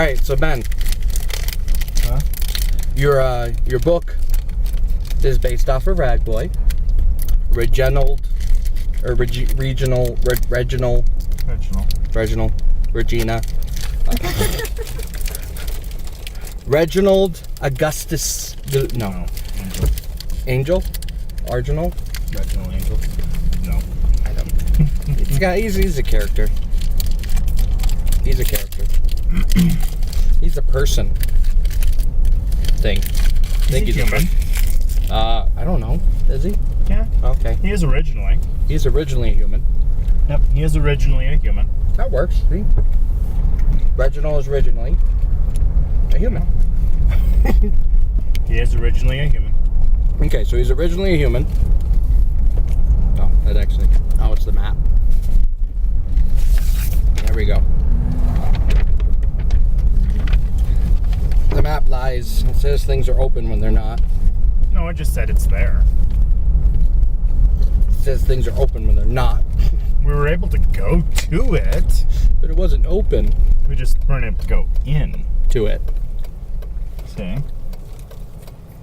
right, so Ben. Huh? Your book is based off of Ragboy. Reginald. Regina. Reginald Augustus. No. Angel? Arginal? Reginald Angel? No. I don't. He's a character. He's a character. He's a person. Thing. Is he human? I don't know. Is he? Yeah. Okay. He is originally. He's originally a human. Yep. He is originally a human. That works. See? Reginald is originally a human. He is originally a human. Okay, so he's originally a human. Oh, that actually. Oh, it's the map. There we go. The map lies. It says things are open when they're not. No, I just said it's there. It says things are open when they're not. We were able to go to it. But it wasn't open We just weren't able to go in. to it See?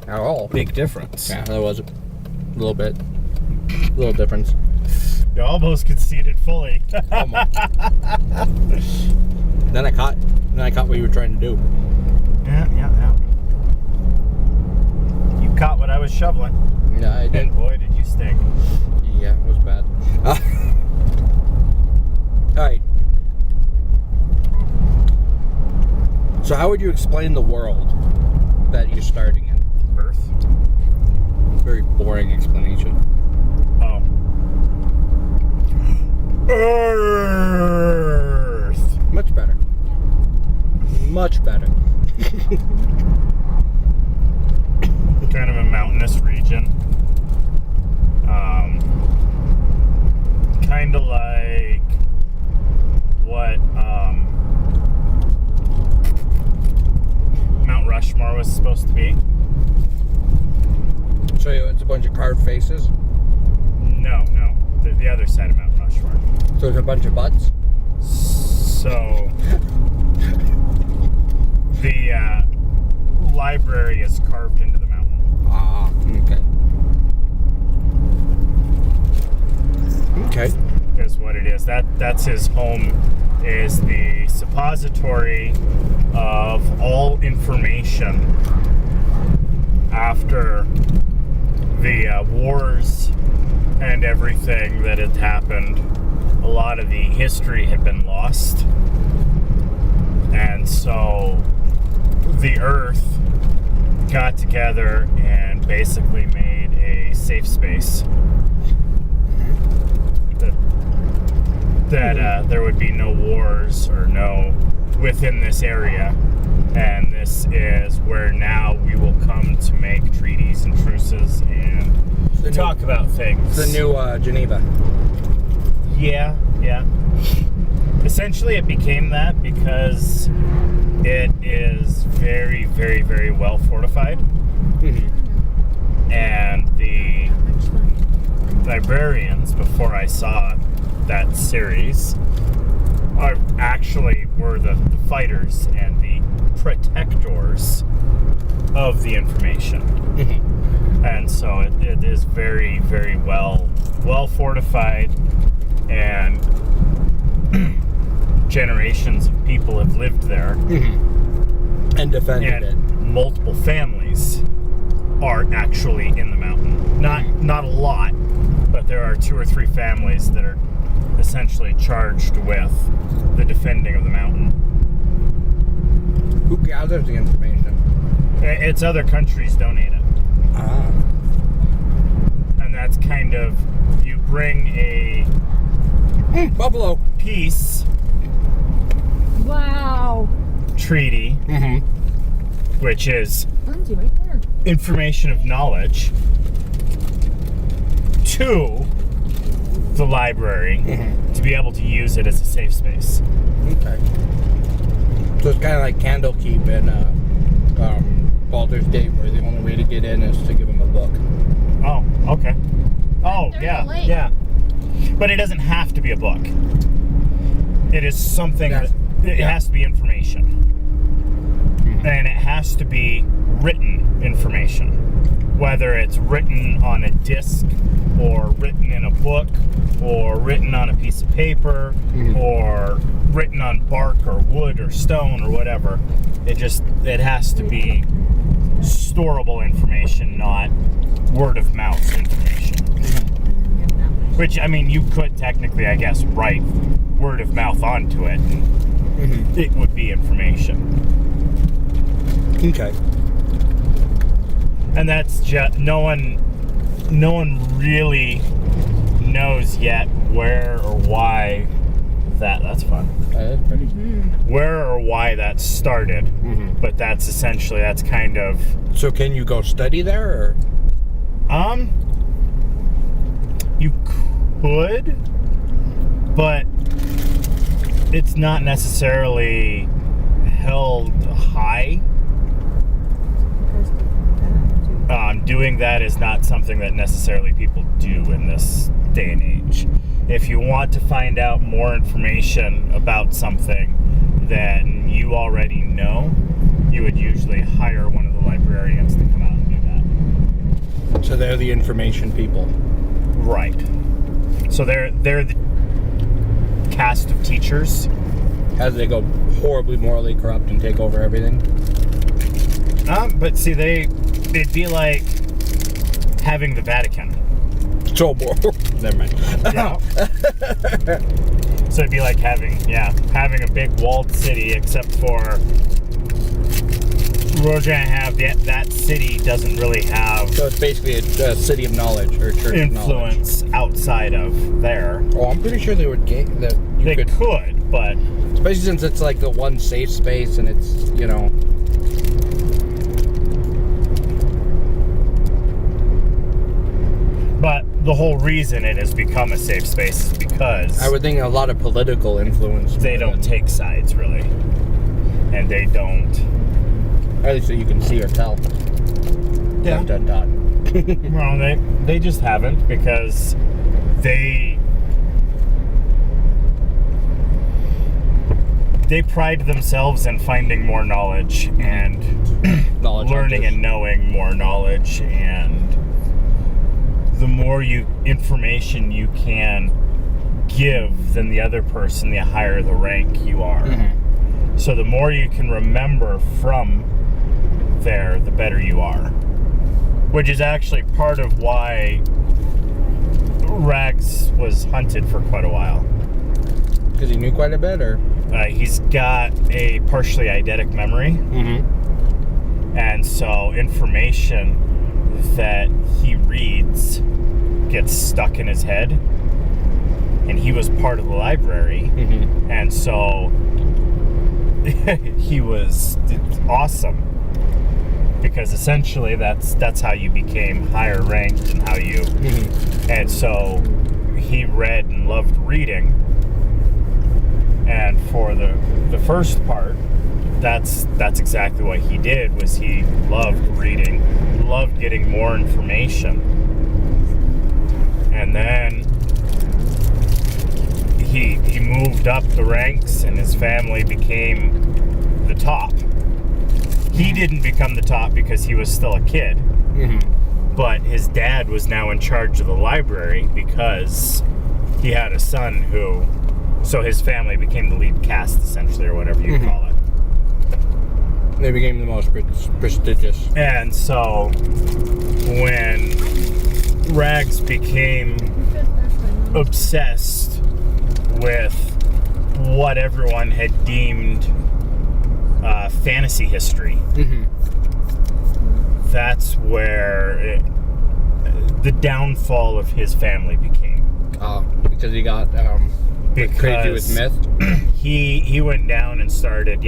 at all. Big difference. Yeah, there was a little bit. A little difference. You almost conceded fully. Almost. Then I caught what you were trying to do. Yeah. You caught what I was shoveling. Yeah, I did. And boy, did you stink. Yeah, it was bad. Alright. So how would you explain the world that you're starting in? Earth. Very boring explanation. Oh. Earth. Much better. Much better. Kind of a mountainous region. Kind of like what Mount Rushmore was supposed to be. So it's a bunch of carved faces? No. The other side of Mount Rushmore. So it's a bunch of butts? So the library is carved into the mountain. Ah, okay. Okay. Is what it is. That's his home, is the suppository of all information after the wars and everything that had happened. A lot of the history had been lost, and so the Earth got together and basically made a safe space that there would be no wars or no within this area, and this is where now we will come to make treaties and truces and talk about things. The new Geneva. Yeah. Essentially, it became that because it is very, very, very well fortified. Mm-hmm. And the librarians, before I saw that series, were the fighters and the protectors of the information. Mm-hmm. And so it is very, very well fortified, and generations of people have lived there. Mm-hmm. And defended it. Multiple families are actually in the mountain. Not a lot, but there are 2 or 3 families that are essentially charged with the defending of the mountain. Who gathers the information? It's other countries donate it. Ah. And that's kind of, you bring a Buffalo. peace Wow. treaty, Mm-hmm. which is Lindsay, right there. information of knowledge, to the library to be able to use it as a safe space. Okay. So it's kind of like Candlekeep in Baldur's Gate, where the only way to get in is to give them a book. Oh, okay. Oh, There's yeah, a lake. yeah. But it doesn't have to be a book. It is something That's It has to be information. And it has to be written information. Whether it's written on a disc, or written in a book, or written on a piece of paper, or written on bark or wood or stone or whatever. It has to be storable information, not word of mouth information. Which, I mean, you could technically, I guess, write word of mouth onto it, and it would be information. Okay. And that's just no one really knows yet where or why that's fun. That's pretty. Where or why that started, but that's kind of. So can you go study there, or? You could, but it's not necessarily held high. Doing that is not something that necessarily people do in this day and age. If you want to find out more information about something that you already know, you would usually hire one of the librarians to come out and do that. So they're the information people. Right. So they're the cast of teachers. As they go horribly morally corrupt and take over everything. But see, it'd be like having the Vatican. So more. Never mind. Yeah. So it'd be like having a big walled city, except for we're gonna have that city doesn't really have. So it's basically a city of knowledge or church influence of knowledge. Outside of there. Oh, I'm pretty sure they would They could, but especially since it's like the one safe space, and it's But the whole reason it has become a safe space is because I would think a lot of political influence. They don't take sides really, and they don't. At least so you can see or tell. Yeah. Dot, dot, dot. Well, they just haven't because they pride themselves in finding more knowledge and learning and knowing more knowledge, and the more information you can give than the other person, the higher the rank you are. So the more you can remember from there, the better you are. Which is actually part of why Rags was hunted for quite a while. Because he knew quite a bit, or? He's got a partially eidetic memory. And so information that he reads gets stuck in his head. And he was part of the library. And so it's awesome. Because essentially that's how you became higher ranked and how you and so he read and loved reading, and for the first part that's exactly what he did. Was he loved reading, loved getting more information, and then he moved up the ranks and his family became the top. He didn't become the top because he was still a kid. But his dad was now in charge of the library because he had a son who... So his family became the lead cast, essentially, or whatever you call it. They became the most prestigious. And so when Rags became obsessed with what everyone had deemed fantasy history, that's where the downfall of his family became. Because he got crazy with myth. He went down and started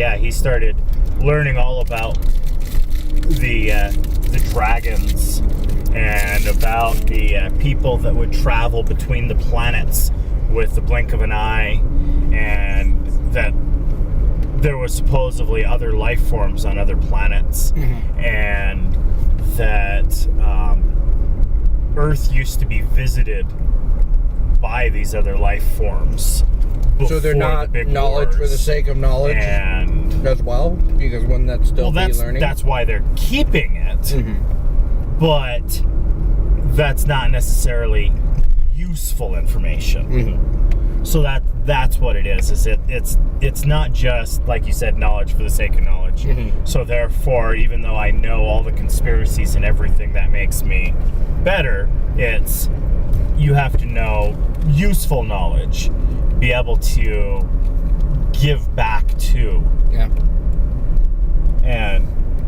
learning all about the dragons and about the people that would travel between the planets with the blink of an eye, and that there was supposedly other life forms on other planets, and that Earth used to be visited by these other life forms, So they're not knowledge for the sake of knowledge and as well? Because wouldn't that still be learning? That's why they're keeping it. Mm-hmm. But that's not necessarily useful information. Mm-hmm. So that's what it is. It's not just, like you said, knowledge for the sake of knowledge. Mm-hmm. So therefore, even though I know all the conspiracies and everything that makes me better, it's you have to know useful knowledge, be able to give back to. Yeah. And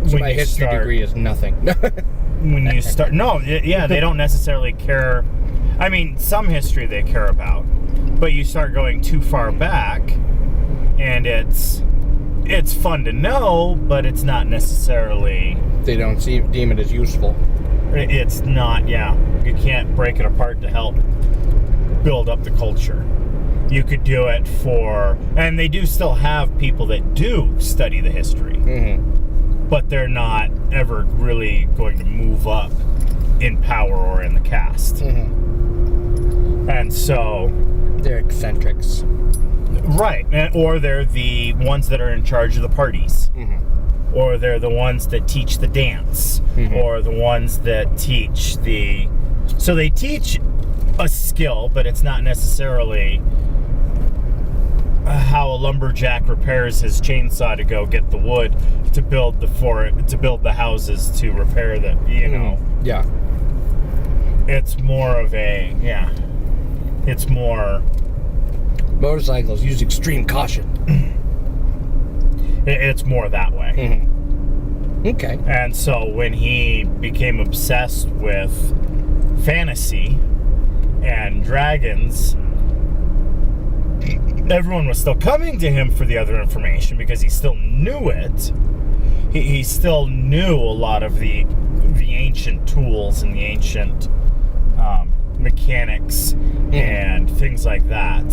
so my history degree is nothing. When you start, no, yeah, they don't necessarily care. I mean, some history they care about, but you start going too far back, and it's fun to know, but it's not necessarily. They don't deem it as useful. It's not. Yeah, you can't break it apart to help build up the culture. You could do it for, and they do still have people that do study the history, mm-hmm. but they're not ever really going to move up in power or in the cast. Mm-hmm. And so they're eccentrics, right? Or they're the ones that are in charge of the parties, mm-hmm. or they're the ones that teach the dance, mm-hmm. or the ones that teach the. So they teach a skill, but it's not necessarily how a lumberjack repairs his chainsaw to go get the wood to build the houses to repair the, you know. Yeah. It's more of a, yeah. It's more. Motorcycles use extreme caution. It's more that way. Mm-hmm. Okay. And so when he became obsessed with fantasy and dragons, everyone was still coming to him for the other information because he still knew it. He still knew a lot of the ancient tools and the ancient mechanics and things like that.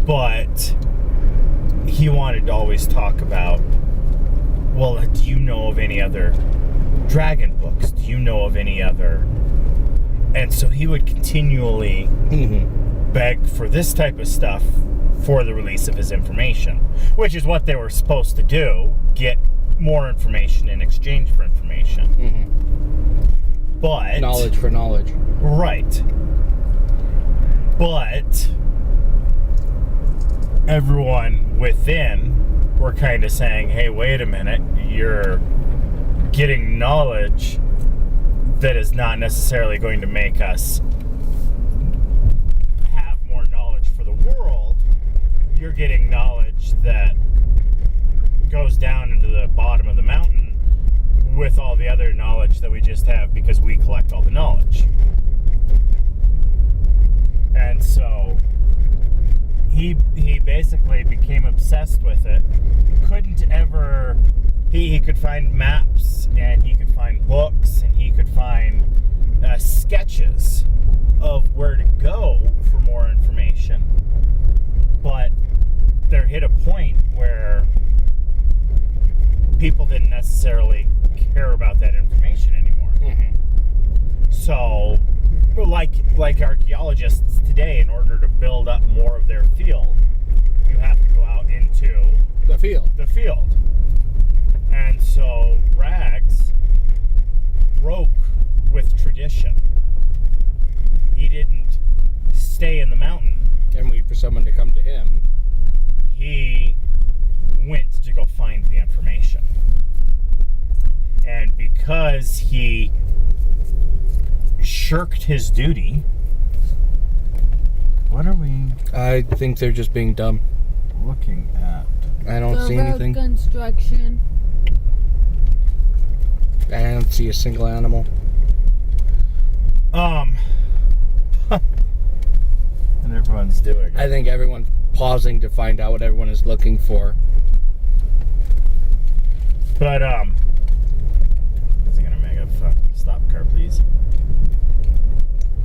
But he wanted to always talk about, well, do you know of any other dragon books? Do you know of any other? And so he would continually beg for this type of stuff for the release of his information, which is what they were supposed to do, get more information in exchange for information. Mm-hmm. But knowledge for knowledge. Right. But everyone within were kind of saying, hey, wait a minute, you're getting knowledge that is not necessarily going to make us have more knowledge for the world. You're getting knowledge that goes down into the bottom of the mountain with all the other knowledge that we just have because we collect all the knowledge. And so he basically became obsessed with it. Couldn't ever. He could find maps and he could find books and he could find sketches of where to go for more information. But there hit a point where people didn't necessarily care about that information anymore. Mm-hmm. So, like archaeologists today, in order to build up more of their field, you have to go out into the field. And so Rags broke with tradition. He didn't stay in the mountain and wait for someone to come to him. He went to go find the information. And because he shirked his duty. What are we? I think they're just being dumb. Looking at. I don't see anything. Construction. I don't see a single animal. And everyone's doing it. I think everyone's pausing to find out what everyone is looking for. But, is it gonna make a stop car, please?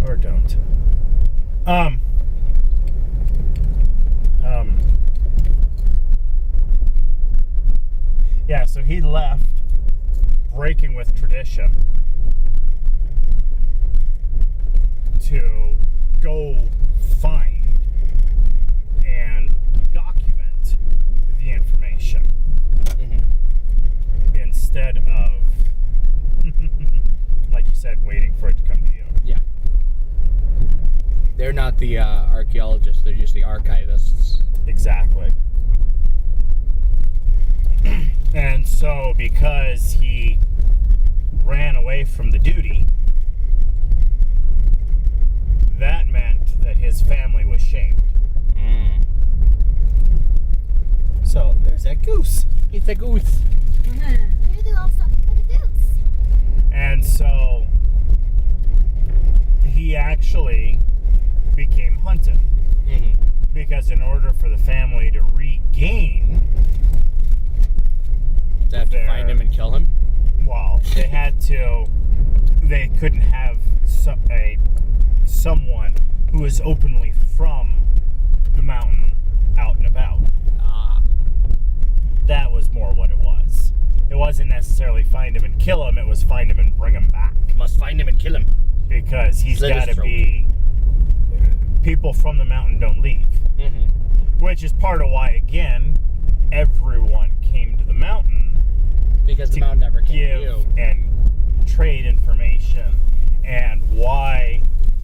Or don't. Yeah, so he left, breaking with tradition, to go find and the archaeologists. They're just the archivists. Exactly. And so, because he ran away from the duty, that meant that his family was shamed. So, there's that goose. It's a goose. Maybe do also for the goose. And so, he actually became hunted. Because in order for the family to regain, They have to find him and kill him. well, they couldn't have someone who is openly from the mountain out and about. That was more what it was. It wasn't necessarily find him and kill him, it was find him and bring him back. Must find him and kill him. Because he's got to be... People from the mountain don't leave. Which is part of why, again, everyone came to the mountain. Because the mountain never came to you. And trade information. And why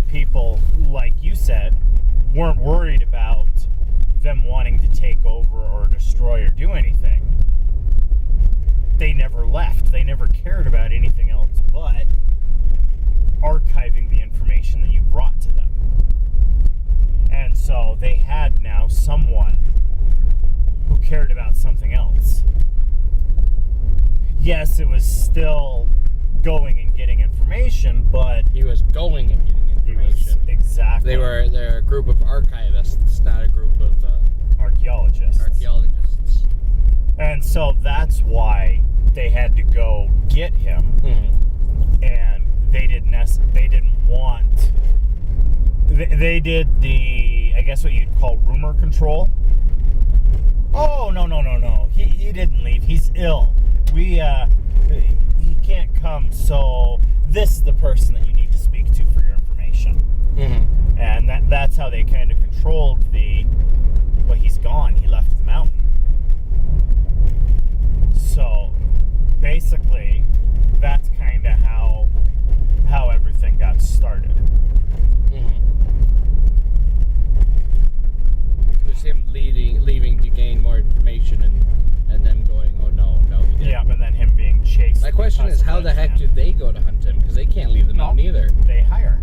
people, like you said, weren't worried about them wanting to take over or destroy or do anything. They never left. They never cared about anything else but archiving the information that you brought to them. And so they had now someone who cared about something else. Yes, it was still going and getting information, but... He was going and getting information. Exactly. They're a group of archivists, not a group of... archaeologists. And so that's why they had to go get him. And they didn't want... They did the, I guess what you'd call rumor control. Oh, no. He didn't leave. He's ill. He can't come, so this is the person that you need to speak to for your information. And that's how they kind of controlled well, he's gone. He left the mountain. So, basically, that's kind of how everything got started. Just him leaving to gain more information and then going, oh no, he didn't. Yeah, and then him being chased. My question is, how the heck did they go to hunt him? Because they can't leave the mountain either. They hire.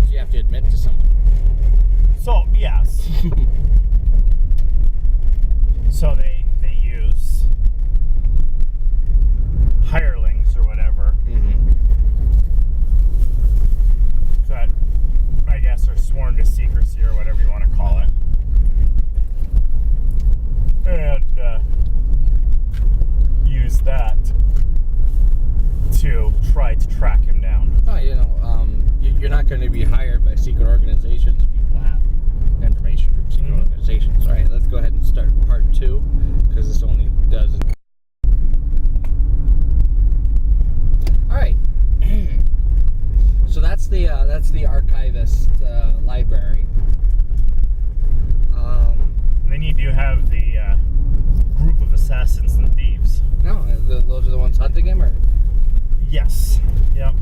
So you have to admit to someone. So, yes. So they use hirelings or whatever. That, I guess, are sworn to secrecy or whatever you want to call it. And use that to try to track him down. Oh, you're not going to be hired by secret organizations if you have information from secret organizations. All right, let's go ahead and start part 2, because this only does... All right. So that's the archivist library. Then you do have the group of assassins and thieves. No, those are the ones hunting him, or Yes. Yep.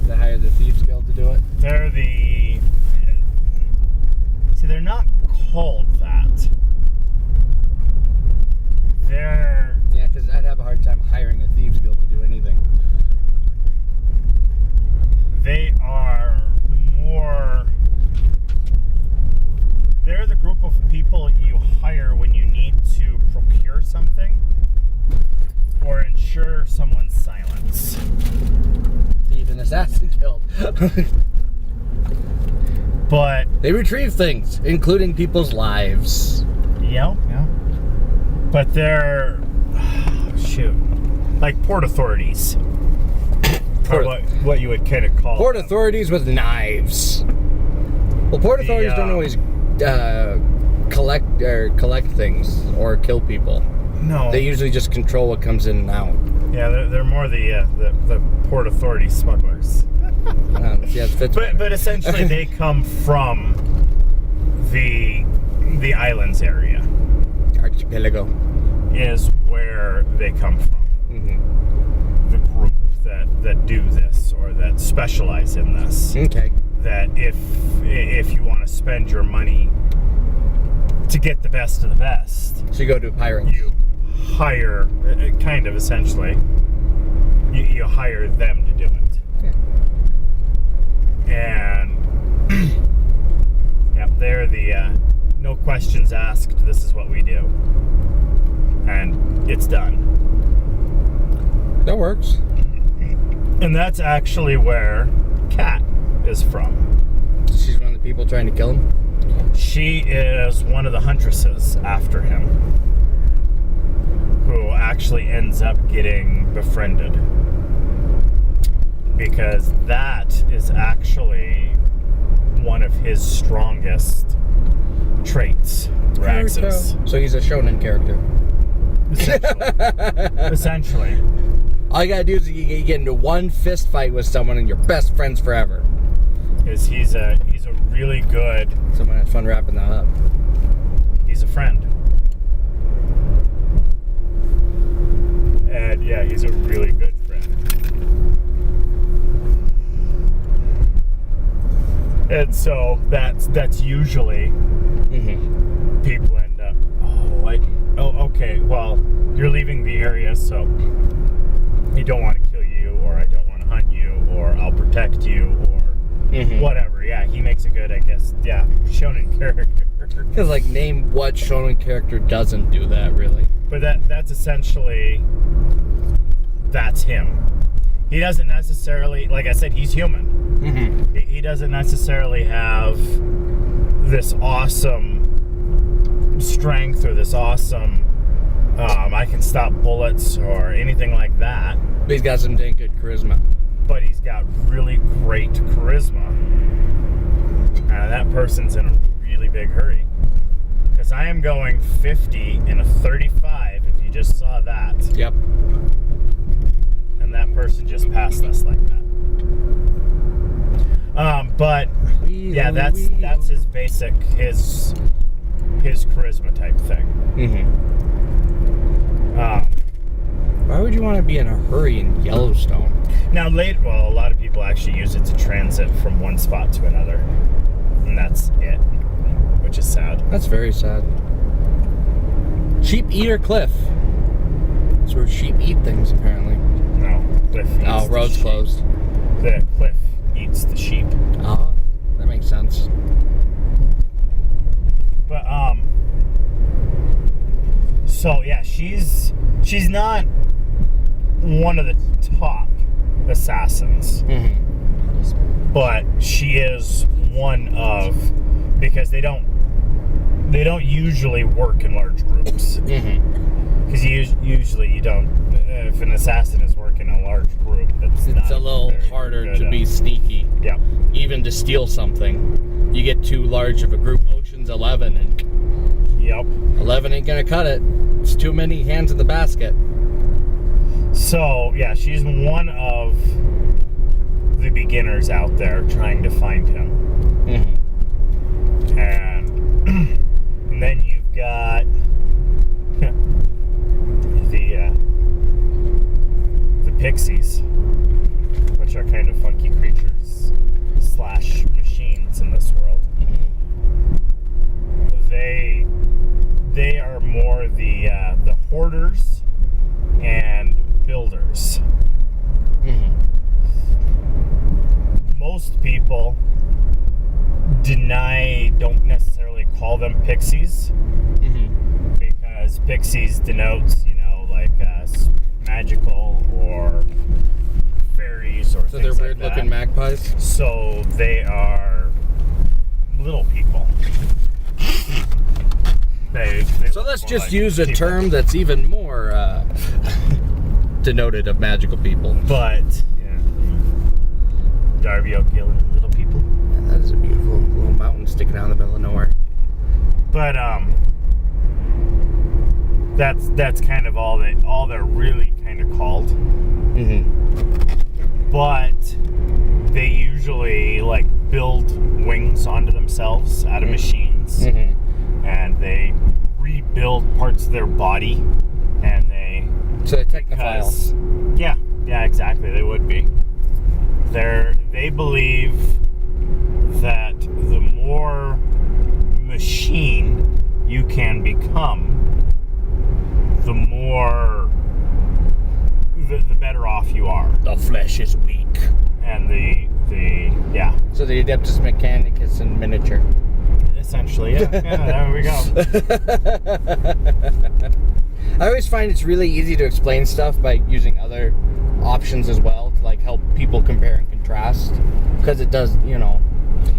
they hired the Thieves Guild to do it? They're they're not called that. They're... Yeah, because I'd have a hard time hiring a Thieves Guild to do anything. They are more... They're the group of people you hire when you need to procure something or ensure someone's silence. Thief and Assassin Guild. But... They retrieve things, including people's lives. Yeah. But they're... shoot. Like port authorities. Or what you would kind of call Port them. authorities with knives. Well, port authorities don't always collect things or kill people. No. They usually just control what comes in and out. Yeah, they're more the port authority smugglers. Yeah, it fits better. But essentially they come from the islands area. Archipelago. Is where they come from. The group of that do this or that specialize in this. Okay. That if you want to spend your money to get the best of the best, So you go to a pirate. you hire, kind of essentially, you hire them to do it. Yeah. And yep, they're the no questions asked, this is what we do. And it's done. That works. And that's actually where Kat is from. She's one of the people trying to kill him. She is one of the huntresses after him, who actually ends up getting befriended. Because that is actually one of his strongest traits, Rags's. So he's a shonen character. Essentially. All you gotta do is you get into one fist fight with someone and you're best friends forever. He's a really good. Someone had fun wrapping that up. He's a friend. And yeah, he's a really good friend. And so that's usually people end up, okay, well, you're leaving the area, so I don't want to kill you, or I don't want to hunt you, or I'll protect you, or whatever. Yeah, he makes a good, I guess, shonen character. Because, like, name what shonen character doesn't do that, really. But that's essentially, that's him. He doesn't necessarily, like I said, he's human. He doesn't necessarily have this awesome strength or this awesome, I can stop bullets or anything like that. But he's got some dang good charisma. But he's got really great charisma. And that person's in a really big hurry. Because I am going 50 in a 35, if you just saw that. Yep. And that person just passed us like that. But yeah, that's his basic, his charisma type thing. Why would you want to be in a hurry in Yellowstone? Now, a lot of people actually use it to transit from one spot to another, and that's it, which is sad. That's very sad. Sheep eater cliff. That's where sheep eat things, apparently. No, cliff. Oh, road's closed. The cliff eats the sheep. Oh, that makes sense. But so yeah, she's not one of the top assassins, but she is one of, because they don't usually work in large groups. Because usually you don't. If an assassin is working in a large group, it's a little harder to be sneaky. Yeah. Even to steal something, you get too large of a group. Ocean's 11, and 11 ain't gonna cut it. It's too many hands in the basket. So yeah, she's one of the beginners out there trying to find him. And then you've got the pixies, which are kind of funky creatures / machines in this world. They are more the hoarders and builders. Most people don't necessarily call them pixies, because pixies denotes, like magical or fairies or So things they're like weird that. looking magpies? So they are little people. So let's just use a term that's even more denoted of magical people. But yeah, Darby O'Gillen, little people. Yeah, that is a beautiful little mountain sticking out in the middle of nowhere. But that's kind of all they're really kind of called. But they usually build wings onto themselves out of machines, and they rebuild parts of their body, and So they're technophiles. Yeah, exactly. They would be. They believe that the more machine you can become, the more the better off you are. The flesh is weak. And yeah. So the Adeptus Mechanicus in miniature. Essentially, yeah. There we go. I always find it's really easy to explain stuff by using other options as well to like help people compare and contrast, because it does,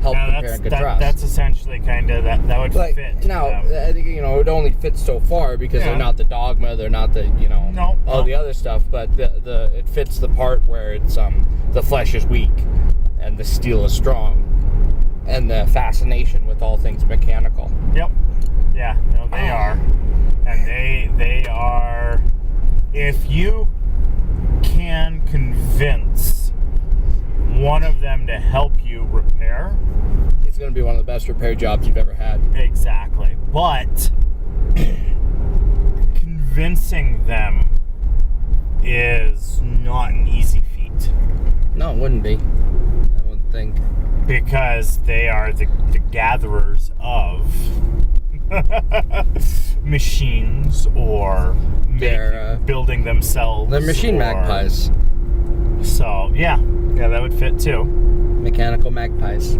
help compare and contrast. That's essentially kind of that would like, fit. Now, I think it only fits so far because they're not the dogma, they're not the the other stuff, but it fits the part where it's the flesh is weak and the steel is strong, and the fascination with all things mechanical. Yep. Yeah. No, they are, and they are. If you can convince one of them to help you repair, it's going to be one of the best repair jobs you've ever had. Exactly. But convincing them is not an easy feat. No, it wouldn't be. I wouldn't think. Because they are the gatherers of machines, or building themselves. They're machine magpies. So, yeah, that would fit too. Mechanical magpies.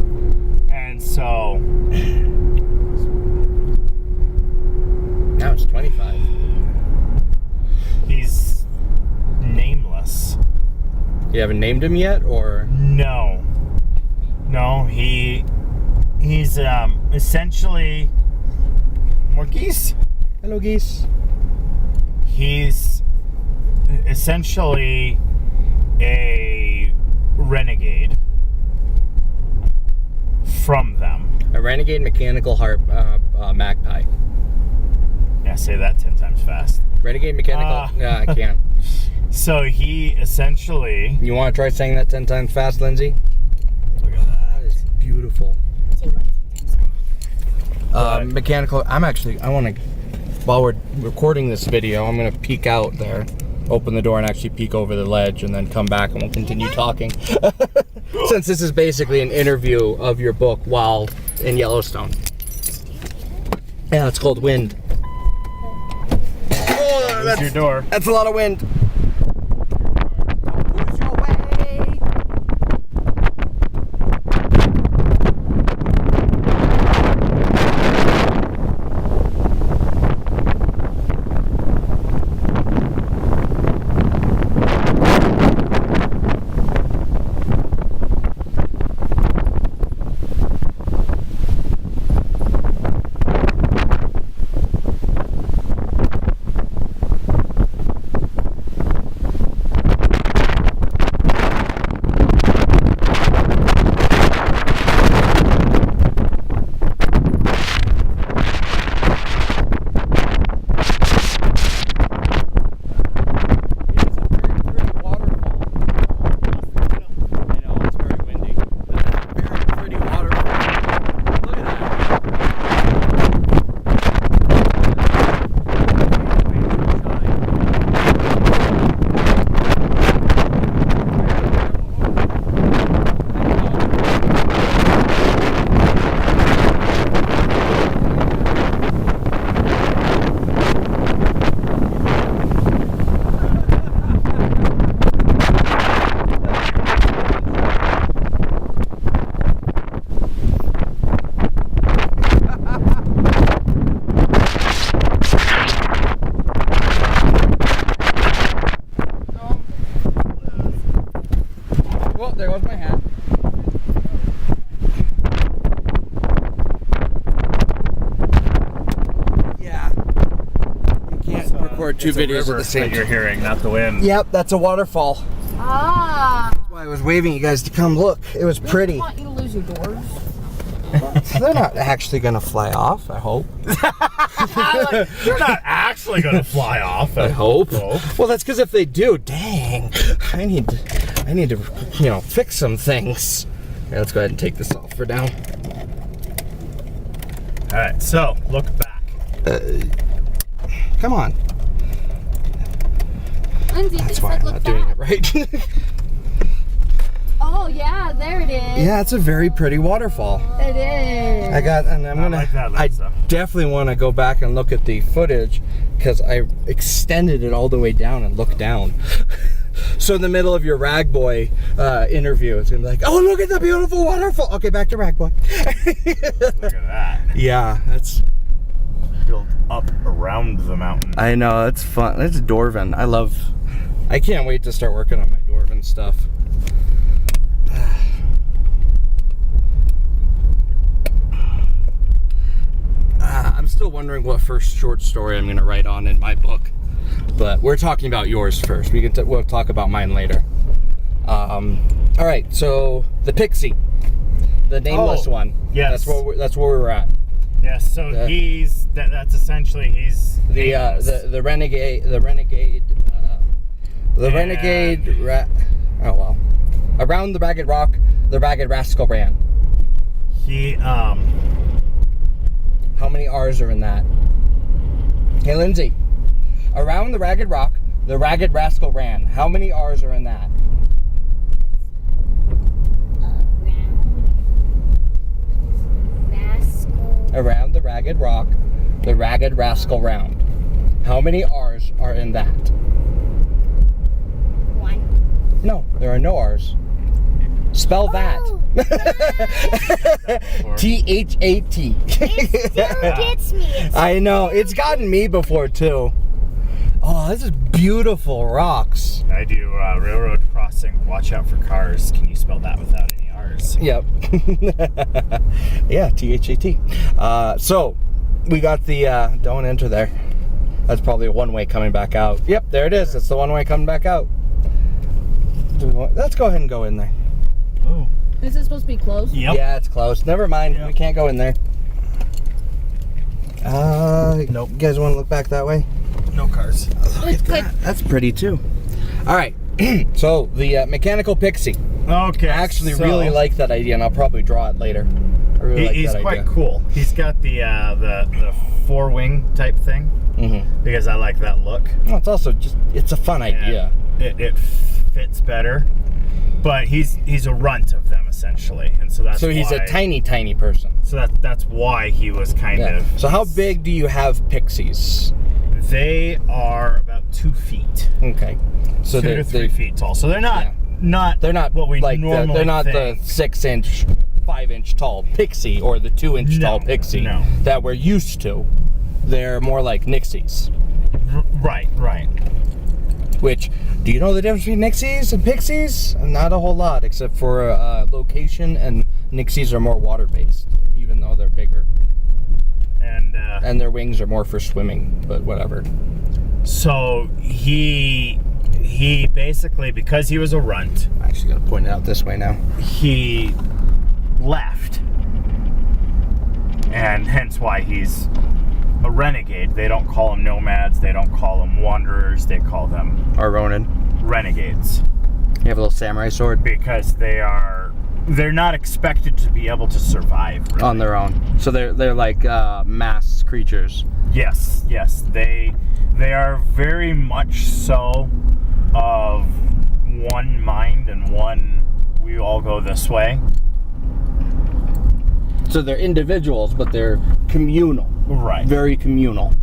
And so... Now it's 25. He's nameless. You haven't named him yet, or? No, he's essentially more geese. Hello, geese. He's essentially a renegade from them. A renegade mechanical magpie. Yeah, say that 10 times fast. Renegade mechanical. Yeah, I can't. So he essentially. You want to try saying that 10 times fast, Lindsay? Look at that. That is beautiful. Mechanical. I want to. While we're recording this video, I'm going to peek out there, open the door, and actually peek over the ledge, and then come back, and we'll continue talking. Since this is basically an interview of your book while in Yellowstone. Yeah, it's called wind. Oh, that's your door. That's a lot of wind. Don't lose your way. Well, there goes my hat. Yeah. You can't record two videos at the same time. You're hearing, not the wind. Yep, that's a waterfall. Ah. That's why I was waving you guys to come look. It was pretty. I want you to lose your doors. They're not actually going to fly off, I hope. They're not actually going to fly off. I hope. Well, that's because if they do, dang, I need to, fix some things. Yeah, let's go ahead and take this off for now. All right, so look back. Come on. Lindsay, That's this why side I'm look not doing fat. it right. Oh yeah, there it is. Yeah, it's a very pretty waterfall. It is. I'm like that, I Lisa. definitely want to go back and look at the footage because I extended it all the way down and looked down. So in the middle of your Rag Boy interview, it's gonna be like, oh, look at the beautiful waterfall. Okay, back to Rag Boy. Look at that. Yeah, that's. Built up around the mountain. I know, it's fun. It's Dwarven. I can't wait to start working on my Dwarven stuff. I'm still wondering what first short story I'm going to write on in my book, but we're talking about yours first. We'll talk about mine later. All right, so the Pixie, the nameless one. Yes, that's where we were at. Yes, so that's essentially he's the renegade oh well, around the Ragged Rock, the Ragged Rascal ran. He How many R's are in that? Hey Lindsay, around the Ragged Rock, the Ragged Rascal ran. How many R's are in that? Around the Ragged Rock, the Ragged Rascal round. How many R's are in that? 1. No, there are no R's. Spell that. T-H-A-T. It still gets me. I know, it's gotten me before too. Oh, this is beautiful rocks. I do railroad crossing. Watch out for cars. Can you spell that without any R's? Yep. Yeah, T-H-A-T. So, we got the, don't enter there. That's probably a one-way coming back out. Yep, there it is. It's the one-way coming back out. Let's go ahead and go in there. Oh. Is it supposed to be closed? Yep. Yeah, it's closed. Never mind. Yep. We can't go in there. Nope. You guys want to look back that way? No cars. It's good. That's pretty too. All right. So the mechanical pixie. Okay. I actually really like that idea, and I'll probably draw it later. I really like He's that quite idea. cool. He's got the four-wing type thing Mm-hmm. because I like that look. Well, it's also it's a fun idea. It fits better, but he's a runt of them essentially, and so that's He's why, a tiny person. So that's why he was kind Yeah. of. So how big do you have pixies? They are about 2 feet. Okay. So 2 to 3 feet tall. So they're not They're not what we like normally they're not think. the 6-inch, 5-inch tall pixie or the 2-inch tall pixie that we're used to. They're more like nixies. Right. Which, do you know the difference between nixies and pixies? Not a whole lot, except for location, and nixies are more water-based, even though they're bigger. And their wings are more for swimming, but whatever. So he basically, because he was a runt, I'm actually going to point it out this way now. he left. And hence why he's a renegade. They don't call them nomads, they don't call them wanderers, they call them Or Ronin. renegades. You have a little samurai sword? Because they're not expected to be able to survive really. On their own. So they're like mass creatures. Yes. They are very much so of one mind and one, we all go this way. So they're individuals, but they're communal. Right. Very communal.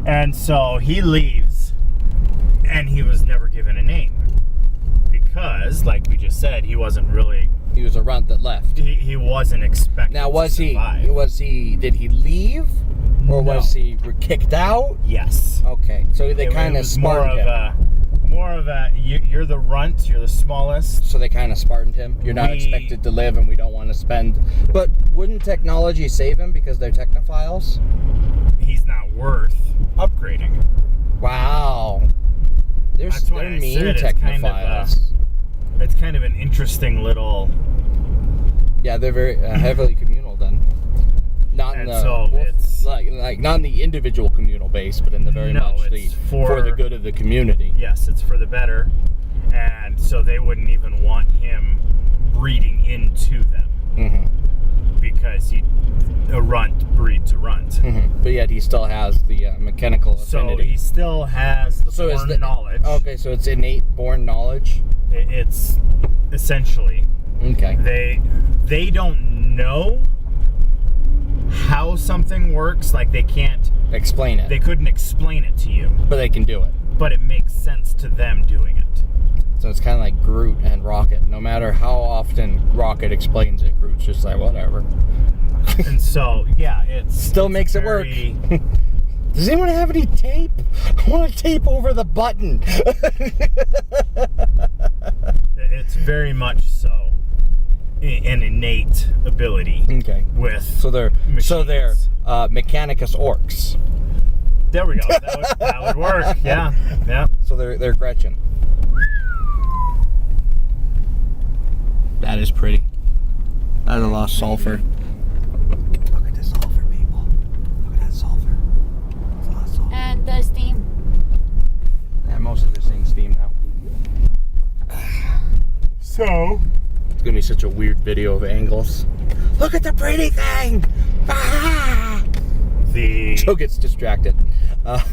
And so he leaves, and he was never given a name. Because, like we just said, he wasn't really... He was a runt that left. He wasn't expected Now, to survive. did he leave? Or No. was he kicked out? Yes. Okay, so they kind of Spartaned him. More of a, you're the runt, you're the smallest. So they kind of Spartaned him. You're not expected to live, and we don't want to spend. But wouldn't technology save him because they're technophiles? He's not worth upgrading. Wow. They're mean technophiles. It's kind of an interesting little... Yeah, they're very heavily communal then. Not in And the so it's... like not in the individual communal base, but in the very much it's for the good of the community. Yes, it's for the better. And so they wouldn't even want him breeding into them. Mm-hmm. because a runt breeds a runt. Mm-hmm. But yet he still has the mechanical affinity. So he still has the born knowledge. Okay, so it's innate born knowledge? It's essentially. Okay. They don't know how something works. Like, they can't explain it. They couldn't explain it to you. But they can do it. But it makes sense to them doing it. So it's kind of like Groot and Rocket. No matter how often Rocket explains it, Groot's just like, whatever. And so, yeah, still makes it work. Does anyone have any tape? I want to tape over the button. It's very much so an innate ability. Okay. With so they're machines. Mechanicus orcs. There we go. That would work. Yeah. Yeah. So they're Gretchen. That is pretty. That is a lot of sulfur. Look at the sulfur, people. Look at that sulfur. It's a lot of sulfur. And the steam. Yeah, most of this thing's steam now. So it's gonna be such a weird video of angles. Look at the pretty thing! Ah! Joe gets distracted.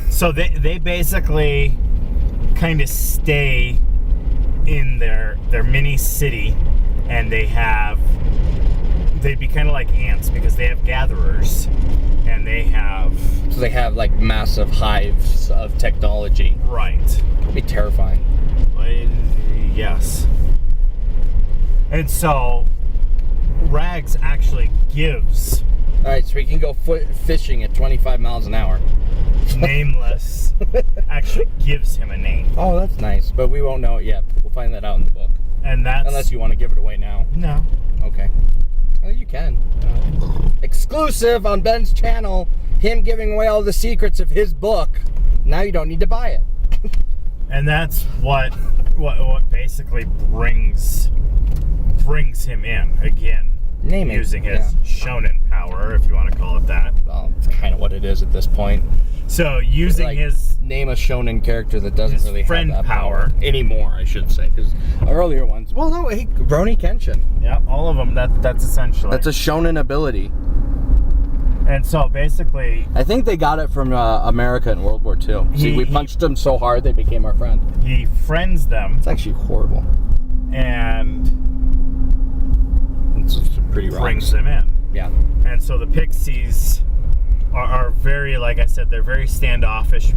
So they basically kind of stay in their mini city, and they'd be kind of like ants because they have gatherers, and they have like massive hives of technology. Right. It'd be terrifying. Yes. And so Rags actually gives. All right, so we can go fishing at 25 miles an hour. Nameless actually gives him a name. Oh, that's nice, but we won't know it yet. We'll find that out in the book. And that's unless you want to give it away now. No. Okay. Well, you can. Exclusive on Ben's channel. Him giving away all the secrets of his book. Now you don't need to buy it. And that's what basically brings him in again. Naming. Using his shonen power, if you want to call it that. Well, it's kind of what it is at this point. So using his name a shonen character that doesn't really friend have that power anymore, I should say, because earlier ones. Well, no, hey, Rurouni Kenshin. Yeah, all of them. That's essentially. That's a shonen ability. And so basically, I think they got it from America in World War II. See, we punched them so hard they became our friend. He friends them. It's actually horrible. And it's pretty rocks. Brings them in. Yeah. And so the pixies are very, like I said, they're very standoffish.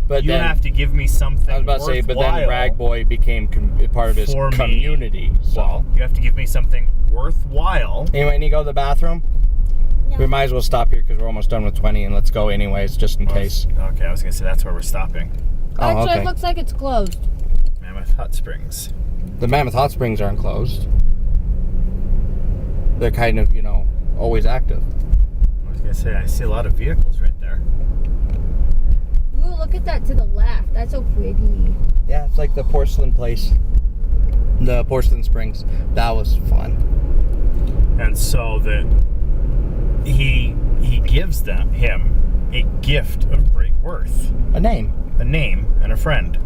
But you have to give me something. I was about to say, but then Rag Boy became part of his community. So you have to give me something worthwhile. Anyway, need to go to the bathroom? No. We might as well stop here because we're almost done with 20, and let's go anyways, just in case. Okay, I was gonna say that's where we're stopping. Actually, it looks like it's closed. Mammoth Hot Springs. The Mammoth Hot Springs aren't closed. They're kind of, always active. I was gonna say, I see a lot of vehicles right there. Ooh, look at that to the left. That's so pretty. Yeah, it's like the porcelain place. The Porcelain Springs. That was fun. And so he gives him a gift of great worth. A name and a friend.